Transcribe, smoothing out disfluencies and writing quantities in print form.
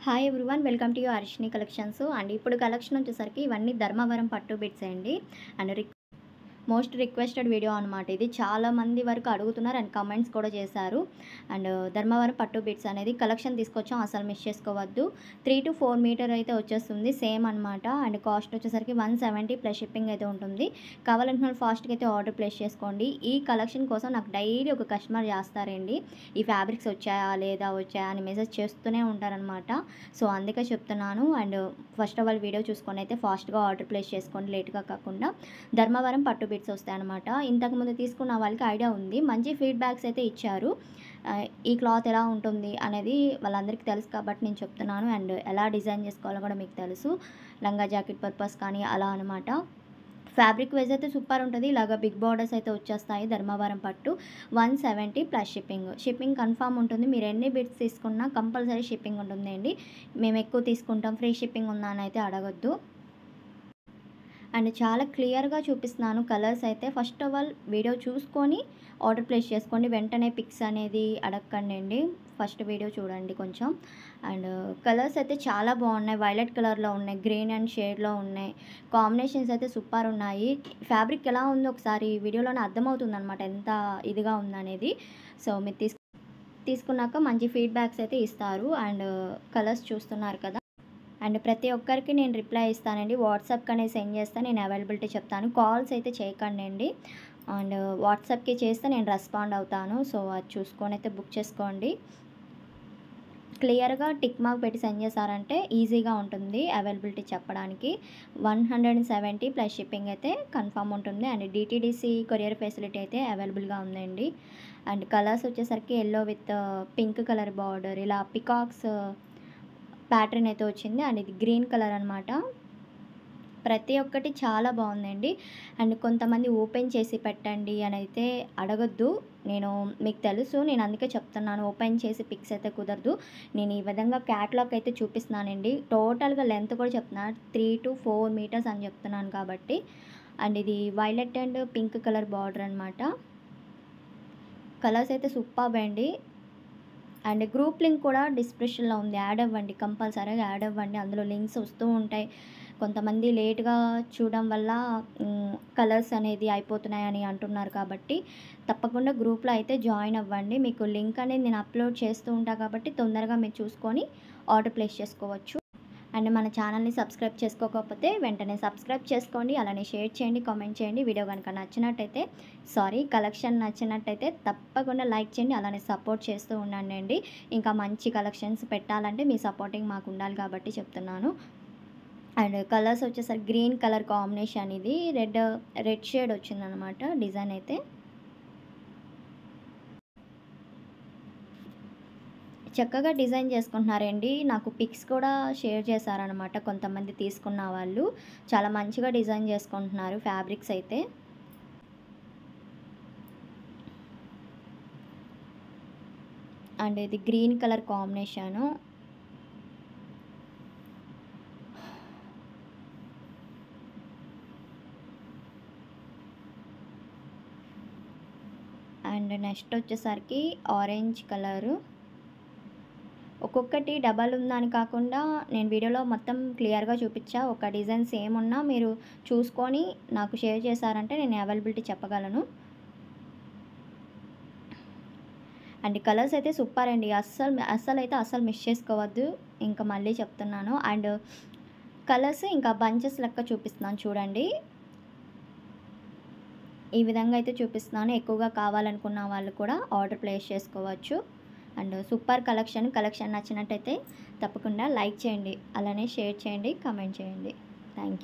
Hi everyone, welcome to your Arshini collections. And ఇప్పుడు collection వచ్చేసరికి ఇవన్నీ ధర్మవరం పట్టు బిట్స్ అండి. అండ్ మోస్ట్ రిక్వెస్టెడ్ వీడియో అనమాట. ఇది చాలా మంది వరకు అడుగుతున్నారు అండ్ కమెంట్స్ కూడా చేశారు. అండ్ ధర్మవరం పట్టు బిట్స్ అనేది కలెక్షన్ తీసుకొచ్చాం, అసలు మిస్ చేసుకోవద్దు. 3 to 4 మీటర్ అయితే వచ్చేస్తుంది, సేమ్ అనమాట. అండ్ కాస్ట్ వచ్చేసరికి 170 ప్లస్ షిప్పింగ్ అయితే ఉంటుంది. కావాలనుకున్న ఫాస్ట్గా అయితే ఆర్డర్ ప్లేస్ చేసుకోండి. ఈ కలెక్షన్ కోసం నాకు డైలీ ఒక కస్టమర్ చేస్తారండి, ఈ ఫ్యాబ్రిక్స్ వచ్చాయా లేదా వచ్చాయా అని మెసేజ్ చేస్తూనే ఉంటారనమాట. సో అందుకే చెప్తున్నాను. And first of all video చూసుకొని అయితే ఫాస్ట్గా ఆర్డర్ ప్లేస్ చేసుకోండి, లేట్గా కాకుండా. ధర్మవరం పట్టు బిట్స్ వస్తాయి అనమాట. ఇంతకుముందు తీసుకున్న వాళ్ళకి ఐడియా ఉంది, మంచి ఫీడ్బ్యాక్స్ అయితే ఇచ్చారు. ఈ క్లాత్ ఎలా ఉంటుంది అనేది వాళ్ళందరికీ తెలుసు కాబట్టి నేను చెప్తున్నాను. అండ్ ఎలా డిజైన్ చేసుకోవాలో కూడా మీకు తెలుసు, లంగా జాకెట్ పర్పస్ కానీ అలా అనమాట. ఫ్యాబ్రిక్ వైజ్ అయితే సూపర్ ఉంటుంది. ఇలాగ బిగ్ బార్డర్స్ అయితే వచ్చేస్తాయి. ధర్మవరం పట్టు 170 ప్లస్ షిప్పింగ్ కన్ఫామ్ ఉంటుంది. మీరు ఎన్ని బిట్స్ తీసుకున్నా కంపల్సరీ షిప్పింగ్ ఉంటుందండి. మేము ఎక్కువ తీసుకుంటాం, ఫ్రీ షిప్పింగ్ ఉందా అని అయితే అడగొద్దు. అండ్ చాలా క్లియర్గా చూపిస్తున్నాను కలర్స్ అయితే. ఫస్ట్ ఆఫ్ ఆల్ వీడియో చూసుకొని ఆర్డర్ ప్లేస్ చేసుకోండి, వెంటనే పిక్స్ అనేది అడగండి అండి. ఫస్ట్ వీడియో చూడండి కొంచెం. అండ్ కలర్స్ అయితే చాలా బాగున్నాయి, వైలెట్ కలర్లో ఉన్నాయి, గ్రీన్ అండ్ షేడ్లో ఉన్నాయి. కాంబినేషన్స్ అయితే సూపర్ ఉన్నాయి. ఫ్యాబ్రిక్ ఎలా ఉందో ఒకసారి వీడియోలోనే అర్థమవుతుంది అనమాట, ఎంత ఇదిగా ఉందనేది. సో మీరు తీసుకున్నాక మంచి ఫీడ్బ్యాక్స్ అయితే ఇస్తారు. అండ్ కలర్స్ చూస్తున్నారు కదా. అండ్ ప్రతి ఒక్కరికి నేను రిప్లై ఇస్తానండి. వాట్సాప్కి అనేది సెండ్ చేస్తాను, నేను అవైలబిలిటీ చెప్తాను. కాల్స్ అయితే చేయకండి అండి. అండ్ వాట్సాప్కి చేస్తే నేను రెస్పాండ్ అవుతాను. సో అది చూసుకొని అయితే బుక్ చేసుకోండి. క్లియర్గా టిక్ మార్క్ పెట్టి సెండ్ చేశారంటే ఈజీగా ఉంటుంది అవైలబిలిటీ చెప్పడానికి. 170 ప్లస్ షిప్పింగ్ అయితే కన్ఫామ్ ఉంటుంది. అండ్ డిటీడీసీ కొరియర్ ఫెసిలిటీ అయితే అవైలబుల్గా ఉందండి. అండ్ కలర్స్ వచ్చేసరికి yellow with pink colour border, ఇలా పికాక్స్ ప్యాటర్న్ అయితే వచ్చింది. అండ్ ఇది గ్రీన్ కలర్ అనమాట. ప్రతి ఒక్కటి చాలా బాగుందండి. అండ్ కొంతమంది ఓపెన్ చేసి పెట్టండి అని అయితే అడగొద్దు, నేను మీకు తెలుసు, నేను అందుకే చెప్తున్నాను. ఓపెన్ చేసి పిక్స్ అయితే కుదరదు. నేను ఈ విధంగా క్యాట్లాగ్ అయితే చూపిస్తున్నానండి. టోటల్గా లెంత్ కూడా చెప్తున్నాను, 3 to 4 మీటర్స్ అని చెప్తున్నాను కాబట్టి. అండ్ ఇది violet and pink colour border అనమాట. కలర్స్ అయితే సూపర్బ్ అండి. అండ్ గ్రూప్ లింక్ కూడా డిస్క్రిప్షన్లో ఉంది, యాడ్ అవ్వండి, కంపల్సరీగా యాడ్ అవ్వండి. అందులో లింక్స్ వస్తూ ఉంటాయి. కొంతమంది లేట్గా చూడడం వల్ల కలర్స్ అనేది అయిపోతున్నాయని అంటున్నారు కాబట్టి తప్పకుండా గ్రూప్లో అయితే జాయిన్ అవ్వండి. మీకు లింక్ అనేది నేను అప్లోడ్ చేస్తూ ఉంటాను కాబట్టి తొందరగా మీరు చూసుకొని ఆర్డర్ ప్లేస్ చేసుకోవచ్చు. అండ్ మన ఛానల్ని సబ్స్క్రైబ్ చేసుకోకపోతే వెంటనే సబ్స్క్రైబ్ చేసుకోండి, అలానే షేర్ చేయండి, కామెంట్ చేయండి. వీడియో కనుక నచ్చినట్టయితే కలెక్షన్ నచ్చినట్టయితే తప్పకుండా లైక్ చేయండి, అలానే సపోర్ట్ చేస్తూ ఉండండి. ఇంకా మంచి కలెక్షన్స్ పెట్టాలంటే మీ సపోర్టింగ్ మాకు ఉండాలి కాబట్టి చెప్తున్నాను. అండ్ కలర్స్ వచ్చేసరికి గ్రీన్ కలర్ కాంబినేషన్, ఇది రెడ్ షేడ్ వచ్చిందనమాట డిజైన్ అయితే. చక్కగా డిజైన్ చేసుకుంటున్నారండి. నాకు పిక్స్ కూడా షేర్ చేశారనమాట కొంతమంది తీసుకున్న వాళ్ళు. చాలా మంచిగా డిజైన్ చేసుకుంటున్నారు ఫ్యాబ్రిక్స్ అయితే. అండ్ ఇది green colour combination. And next వచ్చేసరికి ఆరెంజ్ కలరు. ఒక్కొక్కటి డబల్ ఉందని కాకుండా నేను వీడియోలో మొత్తం క్లియర్గా చూపించా. ఒక డిజైన్ సేమ్ ఉన్నా మీరు చూసుకొని నాకు షేర్ చేశారంటే నేను అవైలబిలిటీ చెప్పగలను. అండ్ కలర్స్ అయితే సూపర్ అండి, అస్సలు మిస్ చేసుకోవద్దు. ఇంకా మళ్ళీ చెప్తున్నాను. అండ్ కలర్స్ ఇంకా బంచెస్ లెక్క చూపిస్తున్నాను చూడండి. ఈ విధంగా అయితే చూపిస్తున్నాను. ఎక్కువగా కావాలనుకున్న వాళ్ళు కూడా ఆర్డర్ ప్లేస్ చేసుకోవచ్చు. అండ్ సూపర్ కలెక్షన్ నచ్చినట్టయితే తప్పకుండా లైక్ చేయండి, అలానే షేర్ చేయండి, కామెంట్ చేయండి. Thank you.